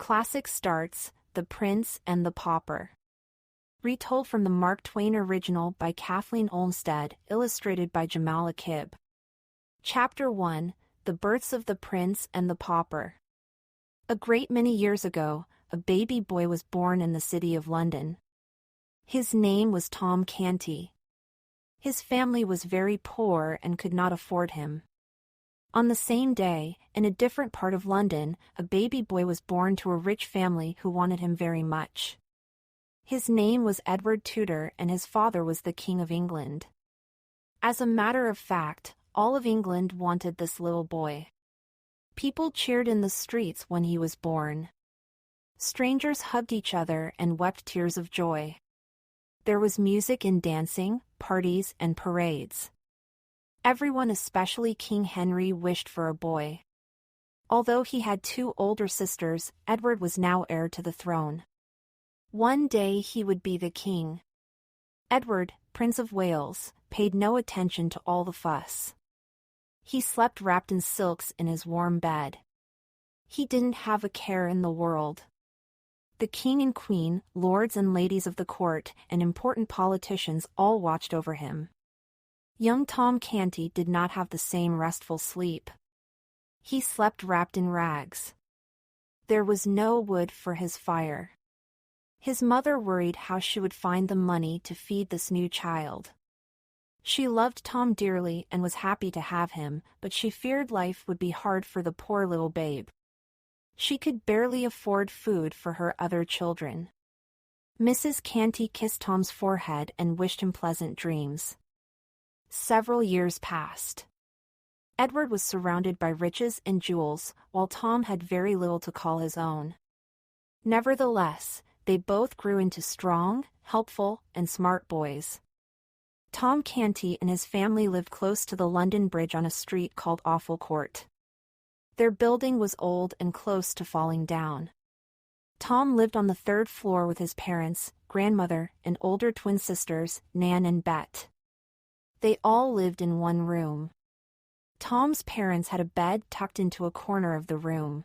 Classic starts, The Prince and the Pauper. Retold from the Mark Twain original by Kathleen Olmsted, illustrated by Jamal Akib. Chapter 1, The Births of the Prince and the Pauper. A great many years ago, a baby boy was born in the city of London. His name was Tom Canty. His family was very poor and could not afford him. On the same day, in a different part of London, a baby boy was born to a rich family who wanted him very much. His name was Edward Tudor and his father was the King of England. As a matter of fact, all of England wanted this little boy. People cheered in the streets when he was born. Strangers hugged each other and wept tears of joy. There was music and dancing, parties and parades. Everyone, especially King Henry, wished for a boy. Although he had two older sisters, Edward was now heir to the throne. One day he would be the king. Edward, Prince of Wales, paid no attention to all the fuss. He slept wrapped in silks in his warm bed. He didn't have a care in the world. The king and queen, lords and ladies of the court, and important politicians all watched over him. Young Tom Canty did not have the same restful sleep. He slept wrapped in rags. There was no wood for his fire. His mother worried how she would find the money to feed this new child. She loved Tom dearly and was happy to have him, but she feared life would be hard for the poor little babe. She could barely afford food for her other children. Mrs. Canty kissed Tom's forehead and wished him pleasant dreams. Several years passed. Edward was surrounded by riches and jewels, while Tom had very little to call his own. Nevertheless, they both grew into strong, helpful, and smart boys. Tom Canty and his family lived close to the London Bridge on a street called Awful Court. Their building was old and close to falling down. Tom lived on the third floor with his parents, grandmother, and older twin sisters, Nan and Bet. They all lived in one room. Tom's parents had a bed tucked into a corner of the room.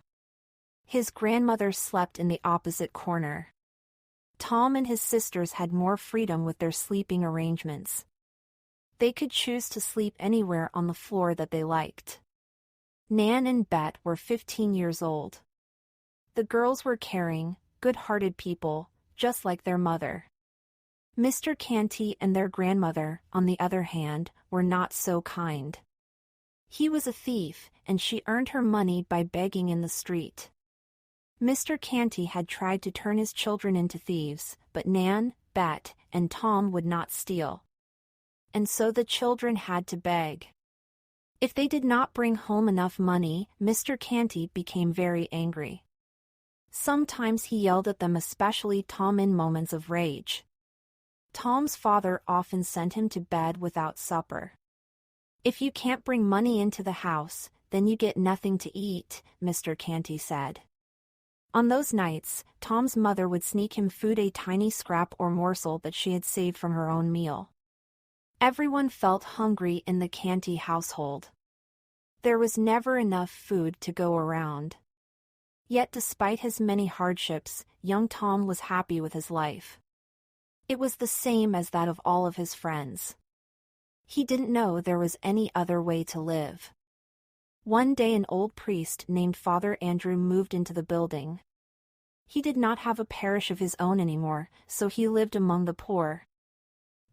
His grandmother slept in the opposite corner. Tom and his sisters had more freedom with their sleeping arrangements. They could choose to sleep anywhere on the floor that they liked. Nan and Bet were 15 years old. The girls were caring, good-hearted people, just like their mother. Mr. Canty and their grandmother, on the other hand, were not so kind. He was a thief, and she earned her money by begging in the street. Mr. Canty had tried to turn his children into thieves, but Nan, Bet, and Tom would not steal. And so the children had to beg. If they did not bring home enough money, Mr. Canty became very angry. Sometimes he yelled at them, especially Tom, in moments of rage. Tom's father often sent him to bed without supper. "If you can't bring money into the house, then you get nothing to eat," Mr. Canty said. On those nights, Tom's mother would sneak him food, a tiny scrap or morsel that she had saved from her own meal. Everyone felt hungry in the Canty household. There was never enough food to go around. Yet despite his many hardships, young Tom was happy with his life. It was the same as that of all of his friends. He didn't know there was any other way to live. One day an old priest named Father Andrew moved into the building. He did not have a parish of his own anymore, so he lived among the poor.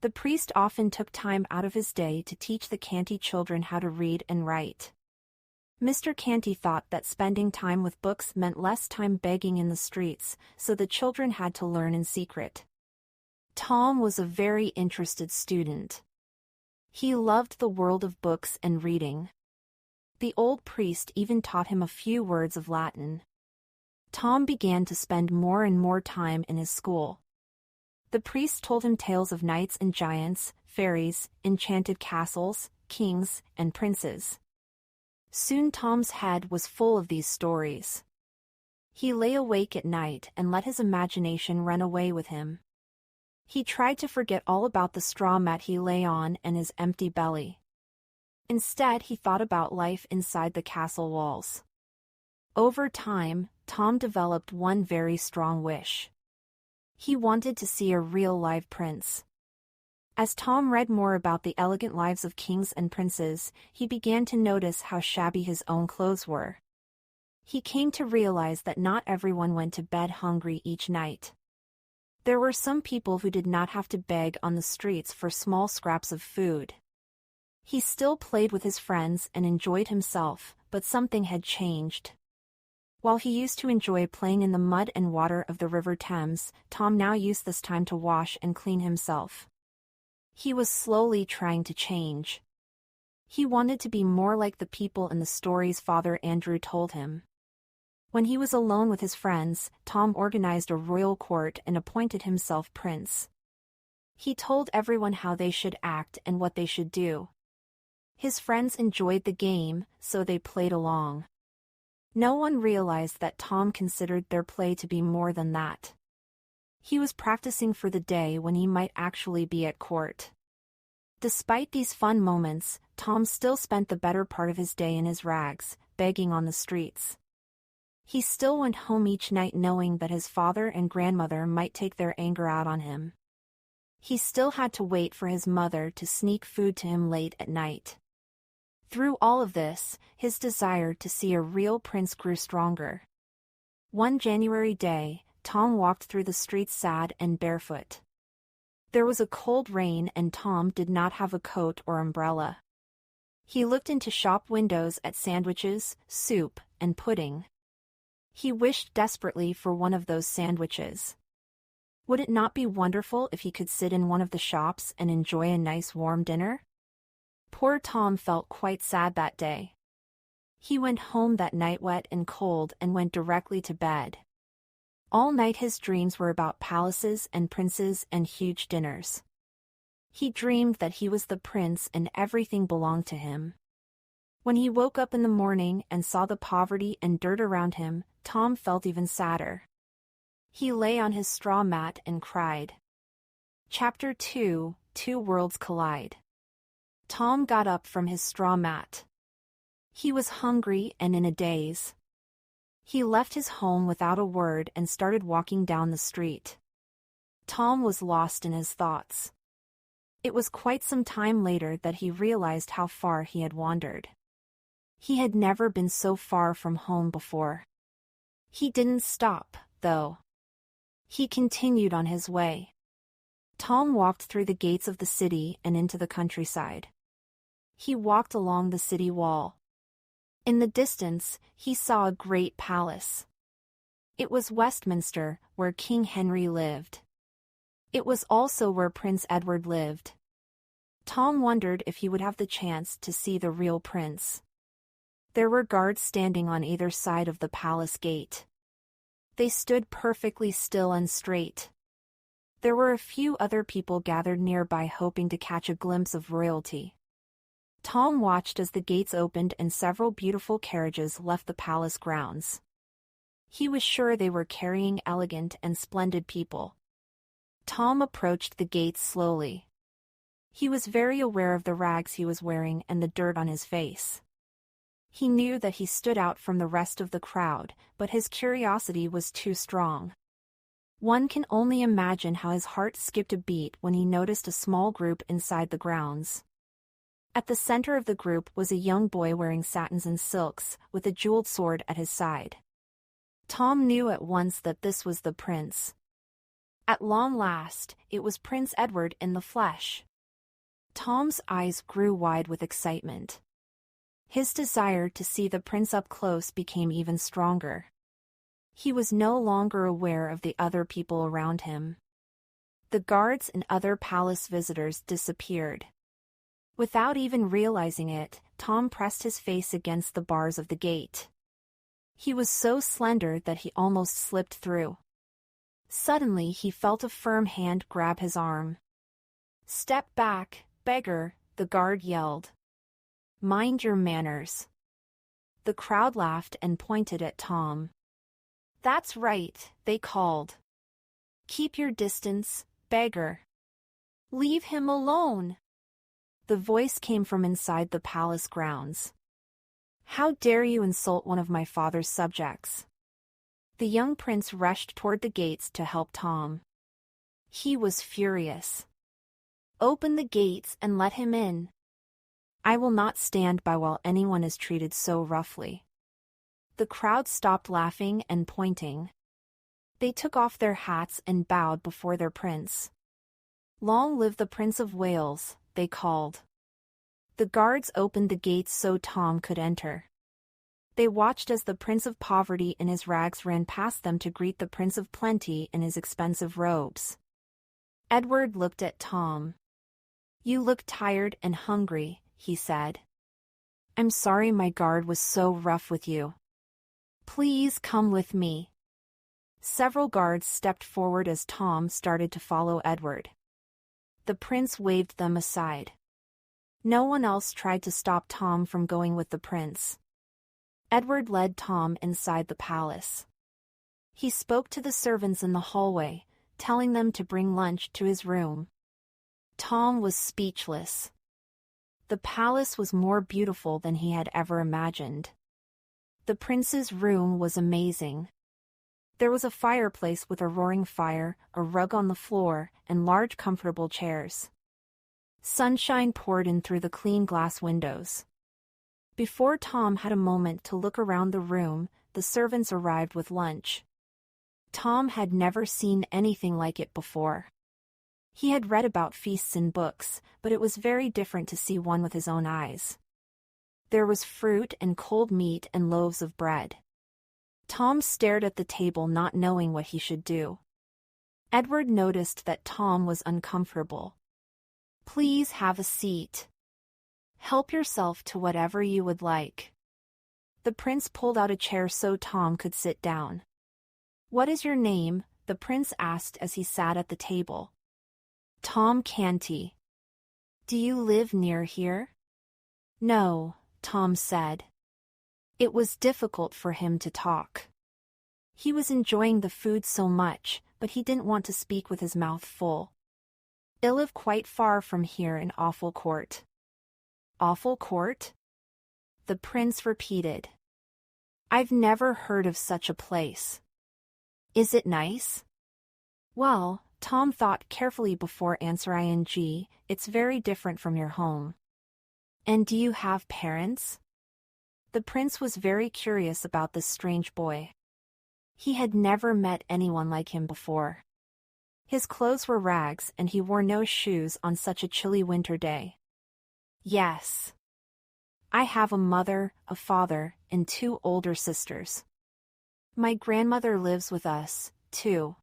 The priest often took time out of his day to teach the Canty children how to read and write. Mr. Canty thought that spending time with books meant less time begging in the streets, so the children had to learn in secret. Tom was a very interested student. He loved the world of books and reading. The old priest even taught him a few words of Latin. Tom began to spend more and more time in his school. The priest told him tales of knights and giants, fairies, enchanted castles, kings, and princes. Soon Tom's head was full of these stories. He lay awake at night and let his imagination run away with him. He tried to forget all about the straw mat he lay on and his empty belly. Instead, he thought about life inside the castle walls. Over time, Tom developed one very strong wish. He wanted to see a real live prince. As Tom read more about the elegant lives of kings and princes, he began to notice how shabby his own clothes were. He came to realize that not everyone went to bed hungry each night. There were some people who did not have to beg on the streets for small scraps of food. He still played with his friends and enjoyed himself, but something had changed. While he used to enjoy playing in the mud and water of the River Thames, Tom now used this time to wash and clean himself. He was slowly trying to change. He wanted to be more like the people in the stories Father Andrew told him. When he was alone with his friends, Tom organized a royal court and appointed himself prince. He told everyone how they should act and what they should do. His friends enjoyed the game, so they played along. No one realized that Tom considered their play to be more than that. He was practicing for the day when he might actually be at court. Despite these fun moments, Tom still spent the better part of his day in his rags, begging on the streets. He still went home each night knowing that his father and grandmother might take their anger out on him. He still had to wait for his mother to sneak food to him late at night. Through all of this, his desire to see a real prince grew stronger. One January day, Tom walked through the streets sad and barefoot. There was a cold rain and Tom did not have a coat or umbrella. He looked into shop windows at sandwiches, soup, and pudding. He wished desperately for one of those sandwiches. Would it not be wonderful if he could sit in one of the shops and enjoy a nice warm dinner? Poor Tom felt quite sad that day. He went home that night wet and cold and went directly to bed. All night his dreams were about palaces and princes and huge dinners. He dreamed that he was the prince and everything belonged to him. When he woke up in the morning and saw the poverty and dirt around him, Tom felt even sadder. He lay on his straw mat and cried. Chapter 2: Two Worlds Collide. Tom got up from his straw mat. He was hungry and in a daze. He left his home without a word and started walking down the street. Tom was lost in his thoughts. It was quite some time later that he realized how far he had wandered. He had never been so far from home before. He didn't stop, though. He continued on his way. Tom walked through the gates of the city and into the countryside. He walked along the city wall. In the distance, he saw a great palace. It was Westminster, where King Henry lived. It was also where Prince Edward lived. Tom wondered if he would have the chance to see the real prince. There were guards standing on either side of the palace gate. They stood perfectly still and straight. There were a few other people gathered nearby hoping to catch a glimpse of royalty. Tom watched as the gates opened and several beautiful carriages left the palace grounds. He was sure they were carrying elegant and splendid people. Tom approached the gates slowly. He was very aware of the rags he was wearing and the dirt on his face. He knew that he stood out from the rest of the crowd, but his curiosity was too strong. One can only imagine how his heart skipped a beat when he noticed a small group inside the grounds. At the center of the group was a young boy wearing satins and silks, with a jeweled sword at his side. Tom knew at once that this was the prince. At long last, it was Prince Edward in the flesh. Tom's eyes grew wide with excitement. His desire to see the prince up close became even stronger. He was no longer aware of the other people around him. The guards and other palace visitors disappeared. Without even realizing it, Tom pressed his face against the bars of the gate. He was so slender that he almost slipped through. Suddenly he felt a firm hand grab his arm. "Step back, beggar," the guard yelled. "Mind your manners." The crowd laughed and pointed at Tom. "That's right," they called. "Keep your distance, beggar." "Leave him alone." The voice came from inside the palace grounds. "How dare you insult one of my father's subjects?" The young prince rushed toward the gates to help Tom. He was furious. "Open the gates and let him in. I will not stand by while anyone is treated so roughly." The crowd stopped laughing and pointing. They took off their hats and bowed before their prince. "Long live the Prince of Wales," they called. The guards opened the gates so Tom could enter. They watched as the Prince of Poverty in his rags ran past them to greet the Prince of Plenty in his expensive robes. Edward looked at Tom. "You look tired and hungry," he said. "I'm sorry my guard was so rough with you. Please come with me." Several guards stepped forward as Tom started to follow Edward. The prince waved them aside. No one else tried to stop Tom from going with the prince. Edward led Tom inside the palace. He spoke to the servants in the hallway, telling them to bring lunch to his room. Tom was speechless. The palace was more beautiful than he had ever imagined. The prince's room was amazing. There was a fireplace with a roaring fire, a rug on the floor, and large comfortable chairs. Sunshine poured in through the clean glass windows. Before Tom had a moment to look around the room, the servants arrived with lunch. Tom had never seen anything like it before. He had read about feasts in books, but it was very different to see one with his own eyes. There was fruit and cold meat and loaves of bread. Tom stared at the table, not knowing what he should do. Edward noticed that Tom was uncomfortable. "Please have a seat. Help yourself to whatever you would like." The prince pulled out a chair so Tom could sit down. "What is your name?" the prince asked as he sat at the table. "Tom Canty." "Do you live near here?" "No," Tom said. It was difficult for him to talk. He was enjoying the food so much, but he didn't want to speak with his mouth full. "I live quite far from here in Awful Court." "Awful Court?" the prince repeated. "I've never heard of such a place. Is it nice?" "Well," Tom thought carefully before answering, "it's very different from your home." "And do you have parents?" The prince was very curious about this strange boy. He had never met anyone like him before. His clothes were rags and he wore no shoes on such a chilly winter day. "Yes. I have a mother, a father, and 2 older sisters. My grandmother lives with us, too."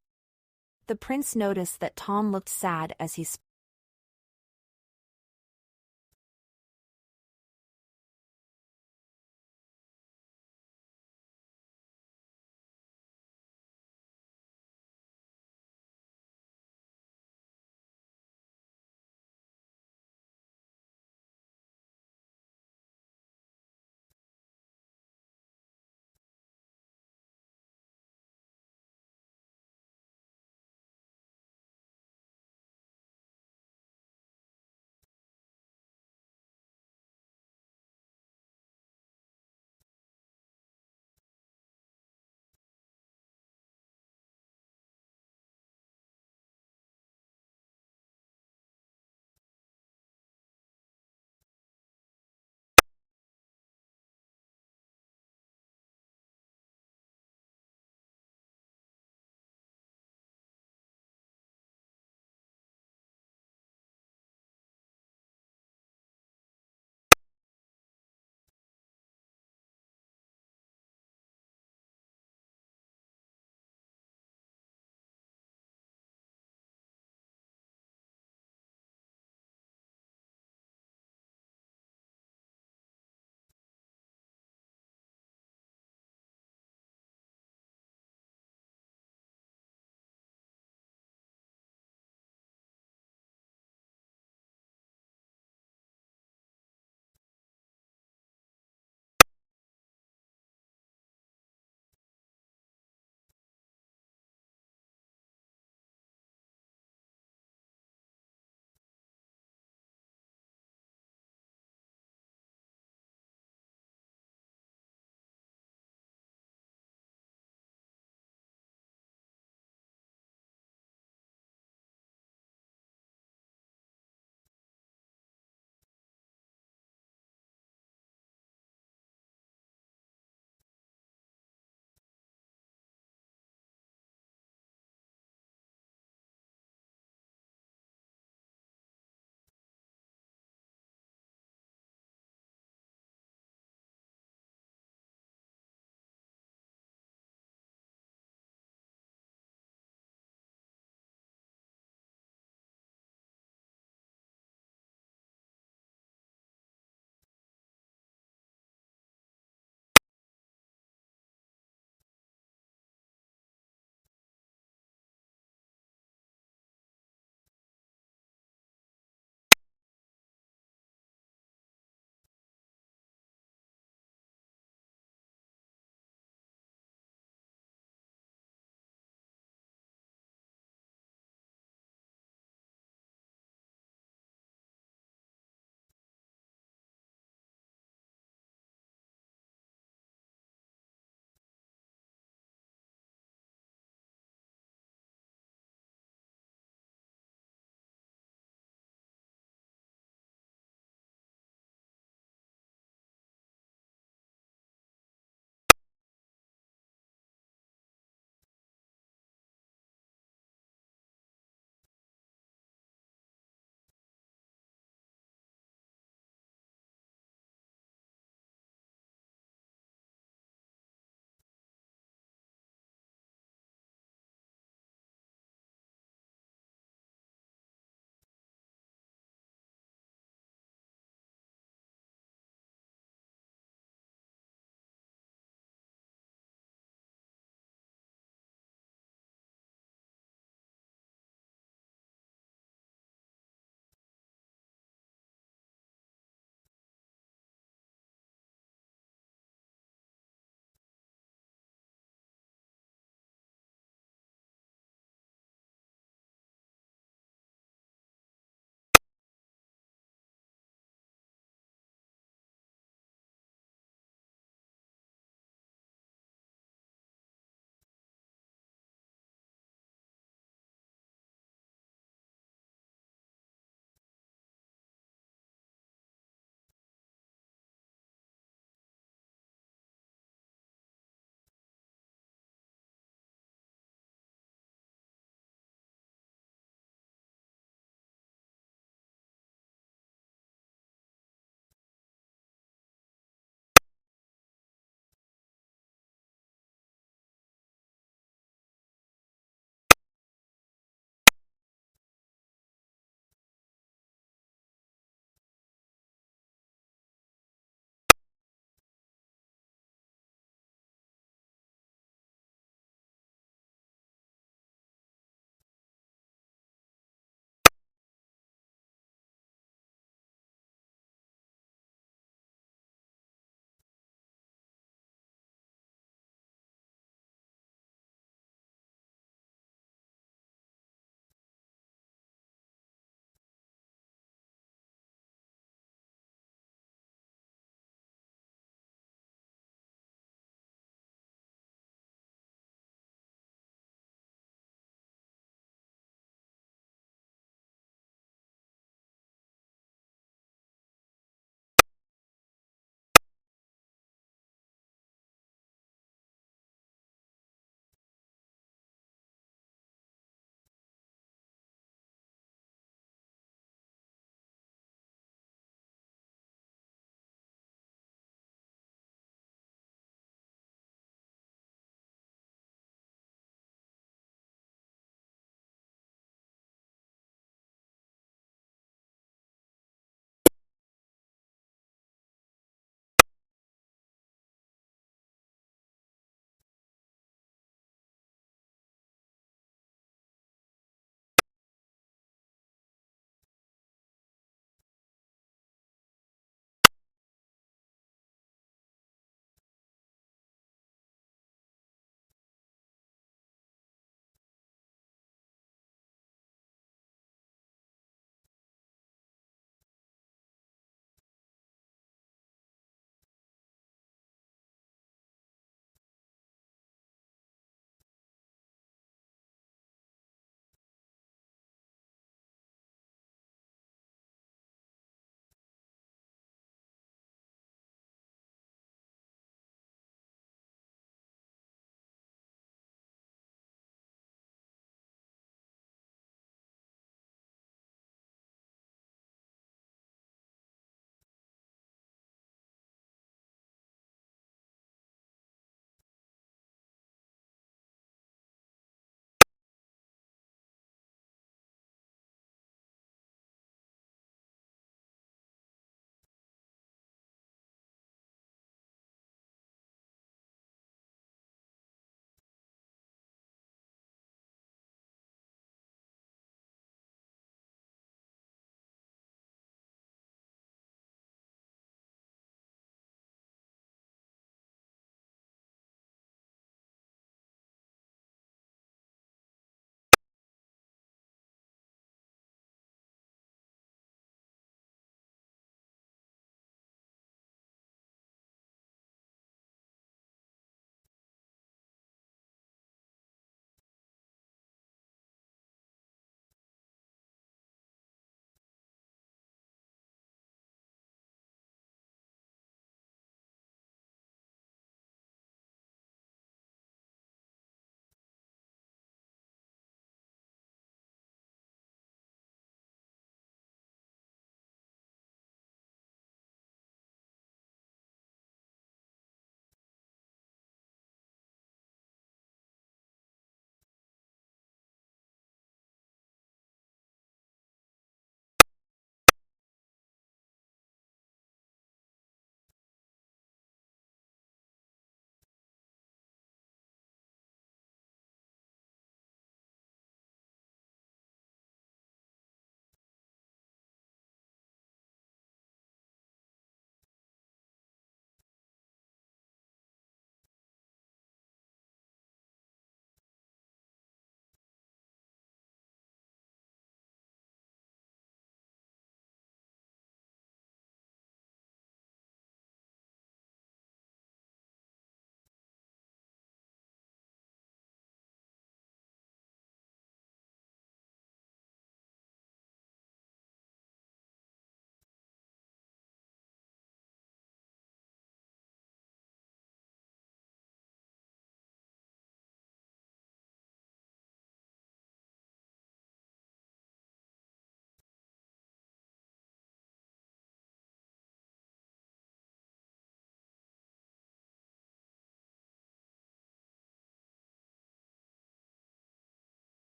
The prince noticed that Tom looked sad as he spoke.